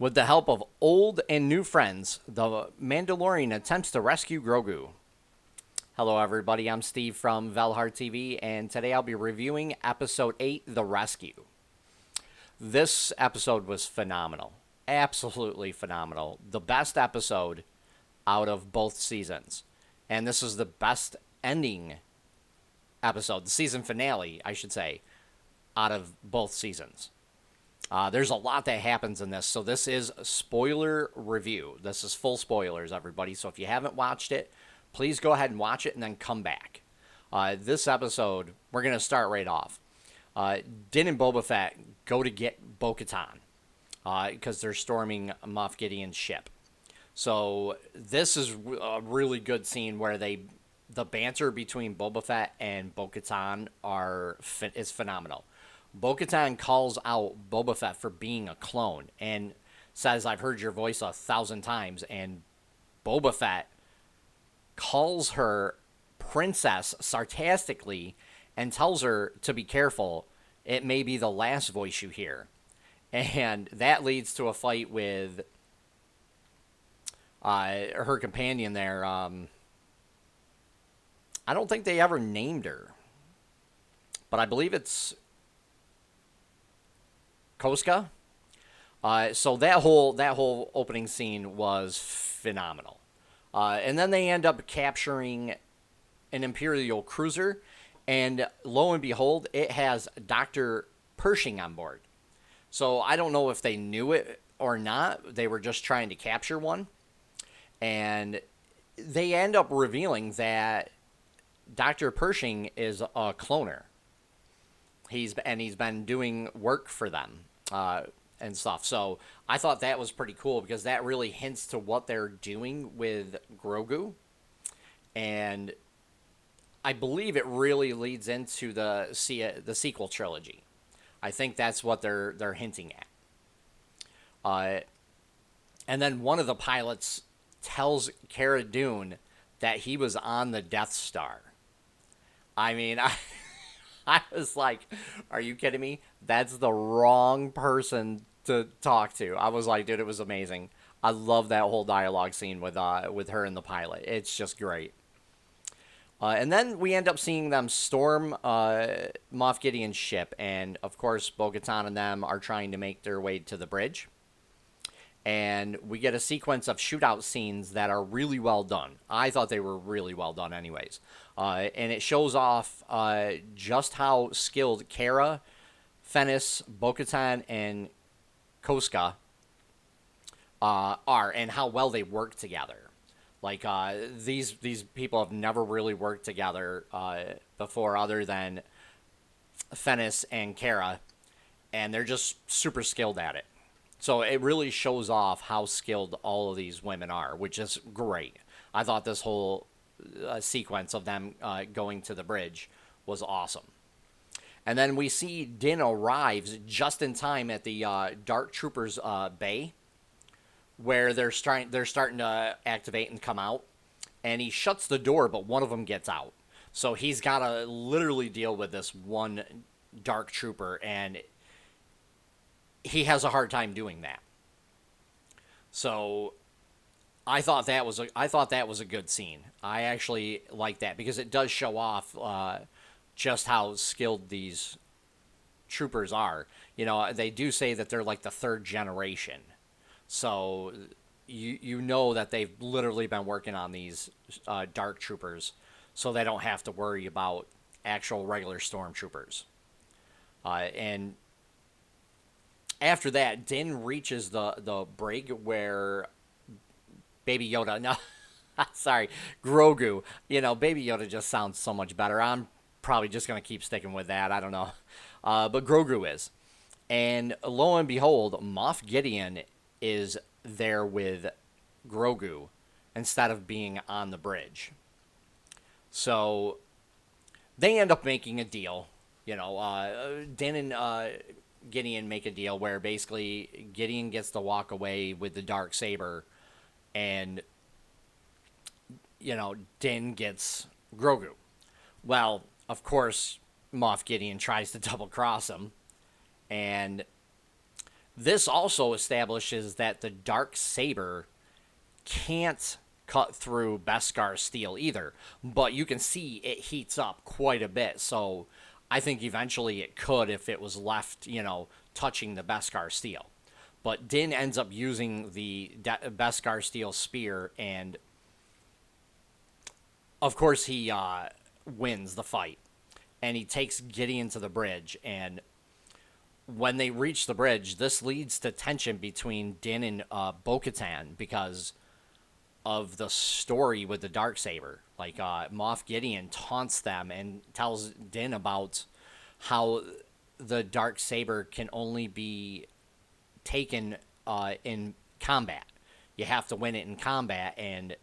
With the help of old and new friends, the Mandalorian attempts to rescue Grogu. Hello, everybody. I'm Steve from VALHARTV, and today I'll be reviewing Episode 8, The Rescue. This episode was phenomenal. Absolutely phenomenal. The best episode out of both seasons. And this is the best ending episode, the season finale, I should say, out of both seasons. There's a lot that happens in this, so this is a spoiler review. This is full spoilers, everybody. So if you haven't watched it, please go ahead and watch it and then come back. This episode, we're going to start right off. Din and Boba Fett go to get Bo-Katan because they're storming Moff Gideon's ship. So this is a really good scene where the banter between Boba Fett and Bo-Katan is phenomenal. Bo-Katan calls out Boba Fett for being a clone and says, "I've heard your voice 1,000 times." And Boba Fett calls her princess sarcastically and tells her to be careful. It may be the last voice you hear. And that leads to a fight with her companion there. I don't think they ever named her, but I believe it's Koska. So that whole opening scene was phenomenal. And then they end up capturing an Imperial cruiser, and lo and behold, it has Dr. Pershing on board. So I don't know if they knew it or not. They were just trying to capture one. And they end up revealing that Dr. Pershing is a cloner. He's been doing work for them and stuff. So I thought that was pretty cool because that really hints to what they're doing with Grogu. And I believe it really leads into the sequel trilogy. I think that's what they're hinting at. And then one of the pilots tells Cara Dune that he was on the Death Star. I mean, I was like, are you kidding me? That's the wrong person to talk to. I was like, dude, it was amazing. I love that whole dialogue scene with her and the pilot. It's just great. And then we end up seeing them storm Moff Gideon's ship. And, of course, Bo-Katan and them are trying to make their way to the bridge. And we get a sequence of shootout scenes that are really well done. I thought they were really well done anyways. And it shows off just how skilled Cara, Fennis, Bo-Katan, and Koska are, and how well they work together. Like, these people have never really worked together before other than Fennis and Cara, and they're just super skilled at it. So it really shows off how skilled all of these women are, which is great. I thought this whole sequence of them going to the bridge was awesome. And then we see Din arrives just in time at the Dark Troopers bay, where they're starting to activate and come out. And he shuts the door, but one of them gets out. So he's got to literally deal with this one Dark Trooper, and he has a hard time doing that. So I thought that was a good scene. I actually like that because it does show off just how skilled these troopers are. You know, they do say that they're like the third generation. So you know that they've literally been working on these dark troopers, so they don't have to worry about actual regular stormtroopers. And after that, Din reaches the brig where Baby Yoda, no, sorry, Grogu. You know, Baby Yoda just sounds so much better. I'm probably just going to keep sticking with that. I don't know. But Grogu is. And lo and behold, Moff Gideon is there with Grogu instead of being on the bridge. So they end up making a deal. You know, Din and Gideon make a deal where basically Gideon gets to walk away with the Darksaber, and, you know, Din gets Grogu. Well, of course, Moff Gideon tries to double cross him, and This also establishes that the dark saber can't cut through Beskar steel either, but you can see it heats up quite a bit. So I think eventually it could if it was left, touching the Beskar steel. But Din ends up using the Beskar steel spear, and of course he wins the fight. And he takes Gideon to the bridge, and when they reach the bridge, this leads to tension between Din and Bo-Katan because of the story with the Darksaber. Like, Moff Gideon taunts them and tells Din about how the Darksaber can only be taken in combat. You have to win it in combat, and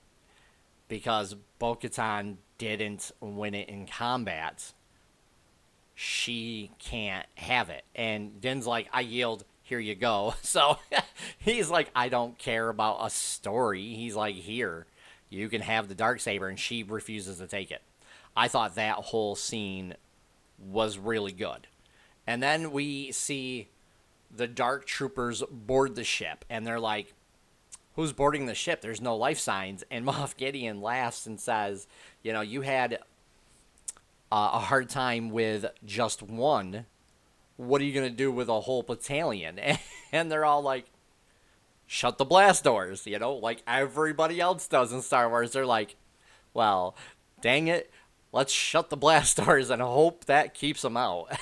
because Bo-Katan didn't win it in combat, she can't have it. And Din's like, I yield, here you go. So he's like, I don't care about a story. He's like, here, you can have the Darksaber, and she refuses to take it. I thought that whole scene was really good. And then we see the Dark Troopers board the ship, and they're like, who's boarding the ship? There's no life signs. And Moff Gideon laughs and says, you had a hard time with just one. What are you going to do with a whole battalion? And they're all like, shut the blast doors, like everybody else does in Star Wars. They're like, well, dang it, let's shut the blast doors and hope that keeps them out.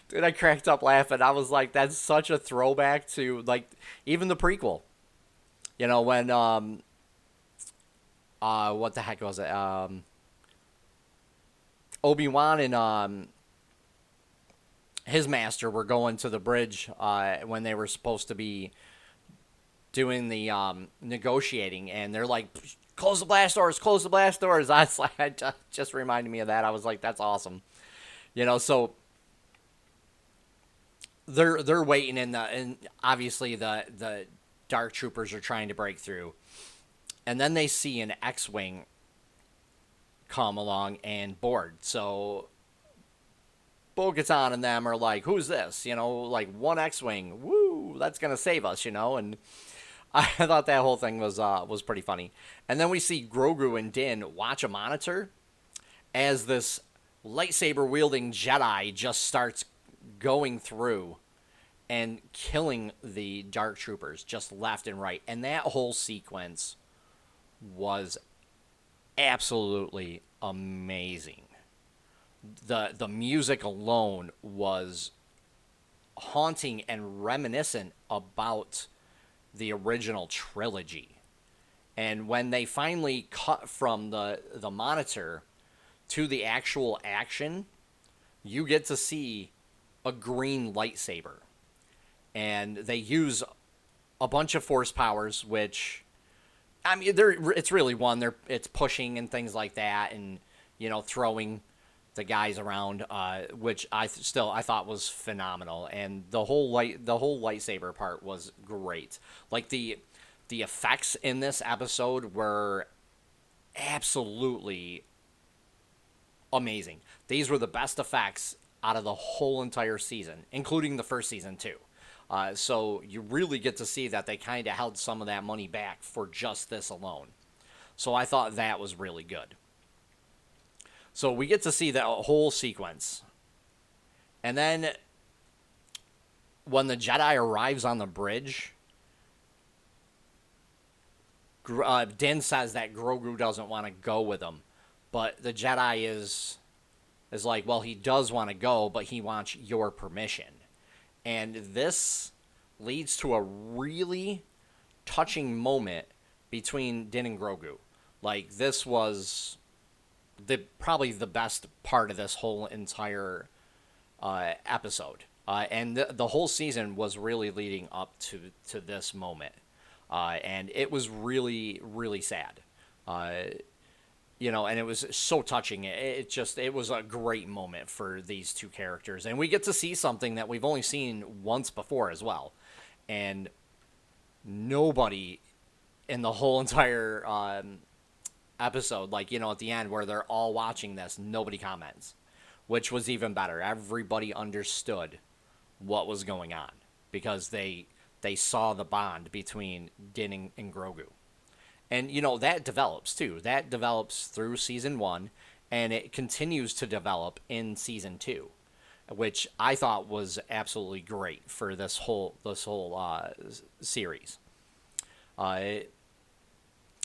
Dude, I cracked up laughing. I was like, that's such a throwback to, like, even the prequel. When, what the heck was it? Obi-Wan and his master were going to the bridge when they were supposed to be doing the negotiating, and they're like, close the blast doors, close the blast doors. I was like, just reminded me of that. I was like, that's awesome. So they're waiting, and obviously the Dark Troopers are trying to break through, and then they see an X-Wing come along and board. So Bo-Katan and them are like, who's this? Like, one X-Wing. Woo, that's going to save us, and I thought that whole thing was pretty funny. And then we see Grogu and Din watch a monitor as this lightsaber-wielding Jedi just starts going through and killing the Dark Troopers just left and right. And that whole sequence was absolutely amazing. The music alone was haunting and reminiscent about the original trilogy. And when they finally cut from the monitor to the actual action, you get to see a green lightsaber. And they use a bunch of force powers, which, I mean, it's really one. It's pushing and things like that, and throwing the guys around, which I thought was phenomenal. And the whole lightsaber part was great. Like, the effects in this episode were absolutely amazing. These were the best effects out of the whole entire season, including the first season too. So you really get to see that they kind of held some of that money back for just this alone. So I thought that was really good. So we get to see that whole sequence. And then when the Jedi arrives on the bridge, Din says that Grogu doesn't want to go with him. But the Jedi is like, well, he does want to go, but he wants your permission. And this leads to a really touching moment between Din and Grogu. Like, this was probably the best part of this whole entire episode. And the whole season was really leading up to this moment. And it was really, really sad. And it was so touching. It was a great moment for these two characters. And we get to see something that we've only seen once before as well. And nobody in the whole entire episode, like, at the end where they're all watching this, nobody comments, which was even better. Everybody understood what was going on because they saw the bond between Din and Grogu. And that develops too. That develops through season 1, and it continues to develop in season 2, which I thought was absolutely great for this whole series. Uh,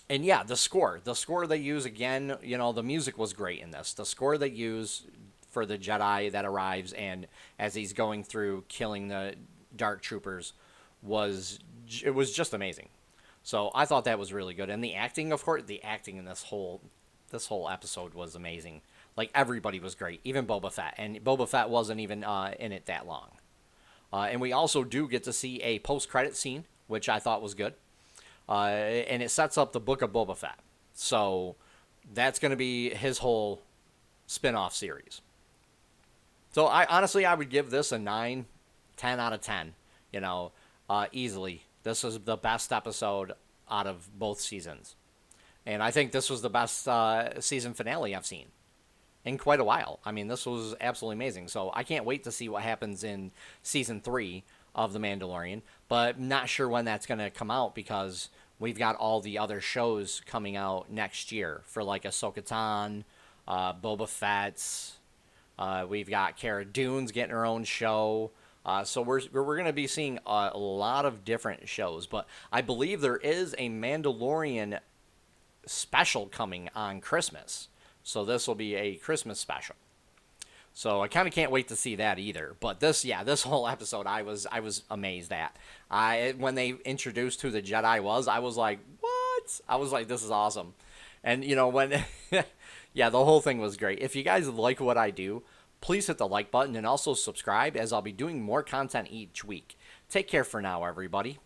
and yeah, the score they use again, the music was great in this. The score they use for the Jedi that arrives and as he's going through killing the dark troopers it was just amazing. So I thought that was really good, and the acting, of course, the acting in this whole episode was amazing. Like everybody was great, even Boba Fett, and Boba Fett wasn't even in it that long. And we also do get to see a post-credit scene, which I thought was good. And it sets up the Book of Boba Fett. So that's going to be his whole spin-off series. So I would give this a 9, 10 out of 10, easily. This is the best episode out of both seasons. And I think this was the best season finale I've seen in quite a while. I mean, this was absolutely amazing. So I can't wait to see what happens in season 3 of The Mandalorian, but not sure when that's going to come out because we've got all the other shows coming out next year for like Ahsoka Tano, Boba Fett's. We've got Cara Dune's getting her own show. So we're going to be seeing a lot of different shows, but I believe there is a Mandalorian special coming on Christmas. So this will be a Christmas special. So I kind of can't wait to see that either. But this whole episode I was amazed at. When they introduced who the Jedi was, I was like, what? I was like, this is awesome. And when yeah, the whole thing was great. If you guys like what I do, please hit the like button and also subscribe as I'll be doing more content each week. Take care for now, everybody.